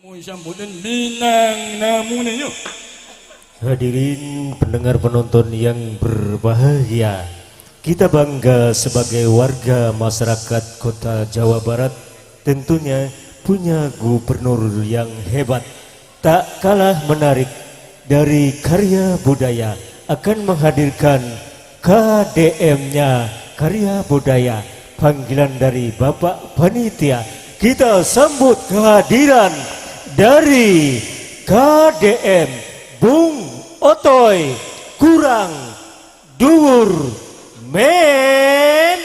Mau sambutan bintang namune yuk. Hadirin pendengar penonton yang berbahagia, kita bangga sebagai warga masyarakat kota Jawa Barat tentunya punya gubernur yang hebat, tak kalah menarik dari karya budaya, akan menghadirkan KDM-nya, karya budaya, panggilan dari Bapak Panitia. Kita sambut kehadiran dari KDM Bung Otoy Kurang Duwur Men.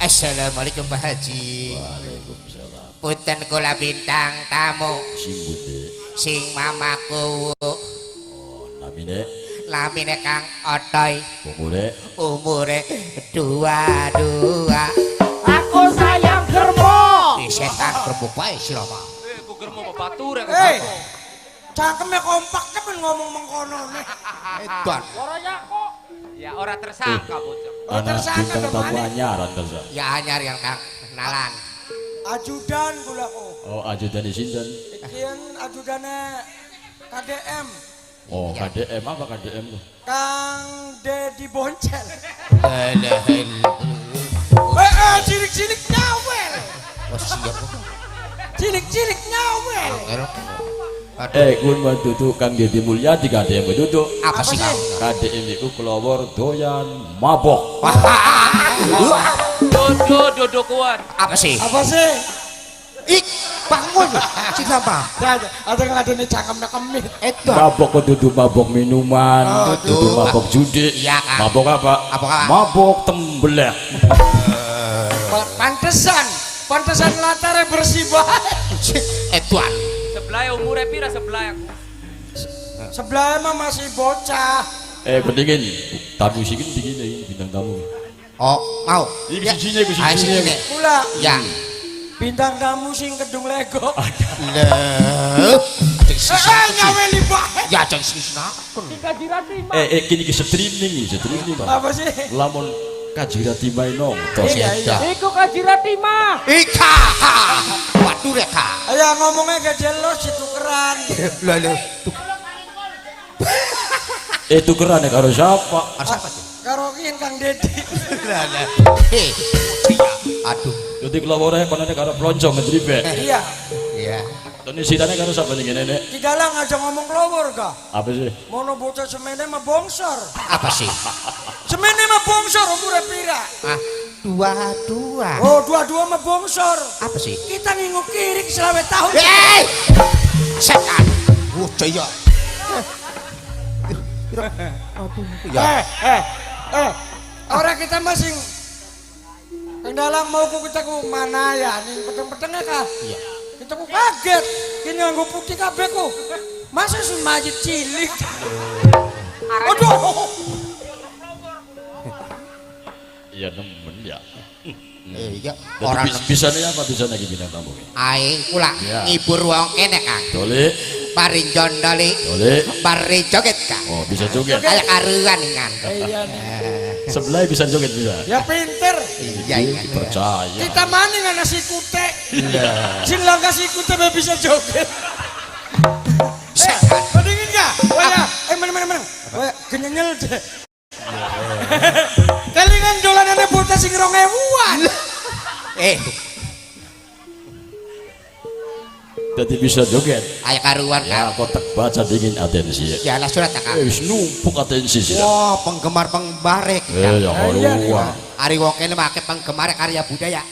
Assalamualaikum Pak Haji. Waalaikumsalam. Punten kula bintang tamu. Simbude. Sing mamaku. Oh, namine. Lamine Kang Otoy. Umure. Umure 22. Aku sayang germo. Setan kerbuk wae sira mah. Ku germo babatur ya. Cangkeme kompak kan ngomong mengkono nih. Edan. Orangnya kok ya ora tersangka bocah. Anak tersangka bintang dong, tamu Mane. anyaran tersa. Ya anyar yang Kang kenalan. Ajudan kula kok. Oh, ajudan di sinten. Ikian ajudane KDM. Oh, Iya. KDM apa KDM tuh? Kang Dedi Boncel. Cilik-cilik nyawel. Oh siap. Cilik-cilik nyawel. Kun bantu tuh Kang Dedi Mulyadi KDM itu. Apa sih Kang? KDM itu kelawar doyan mabok. Dodo kuat. Apa sih? Apa sih? Ik bangun. Siapa? Ada yang ada nih cangkemnya kemit. Edan. Mabok kudu mabok minuman, kudu mabok judi. Iya, Kang. Mabok apa? Apa, Kang? Mabok tembelak. Pantesan latarnya bersih banget. Edan. Sebelah umure pira sebelah. Sebelah mah masih bocah. Pendingin. Tamu sih dingin ini bintang tamu. Oh, mau. Ini Ya. sini, ku Ayo sini. sini. Kula Ya. bintang tamu sing kedung Lego. Leuh. Ngaweli banget. Ya jangan sini. Tiga jirati mah. Kini ke streaming, Pak. Apa sih? Lamun kajirati main nonton. Iya. Iku kajirati mah. Ika. Waduh ya Kak. Ayo ngomongnya gak jelas tukeran. Lalu. Tukeran ya karo siapa? Siapa tuh? Karokin Kang Dedi. Hei. Aduh. Jadi kelawore konane karo plonjong ngedribe. Iya. Iya. Toni sitane karo sapa ning nenek? Di dalang aja ngomong kelowor kah? Apa sih? Mono bocah semene mah bongsor. Apa sih? Semene mah bongsor umure pira? Ah, dua. Oh, dua-dua mah bongsor. Apa sih? Kita nginguk kirik selama tahun. Hei. Setan. Bocah ya. Aduh. Ya. Orang kita masing Kang dalang mau kita ku mana ya ning peteng-petengnya kah? Iya. Kita ku kaget. Kini nganggo putih kabeh ku. Masa sun majid cilik. Aduh. Iya nemen ya. Iya. Orang Orang bisa nih apa bisa lagi bintang tamu? aing kula Ya. ngibur wong kene Kang. Dole, Bari jondoli. dole. Bari joget Kang. Oh bisa joget. Kayak karuan kan. Iya nih. Sebelah bisa joget bisa. Ya pinter. Iya. Percaya. Kita maning ana si kute. Iya. Sing langka si kute mah bisa joget. Mendingin gak? Waya, meneng. Waya, genyenyel deh. Kelingan dolanannya bocah sing 2000-an. Jadi bisa joget. Ayo karuan Ya, kak. kotak baca dingin atensi. Ya lah surat kak. Wis numpuk atensi sih. Wah penggemar pengbarek. Ya karuan. Ari wong kene make penggemar karya budaya.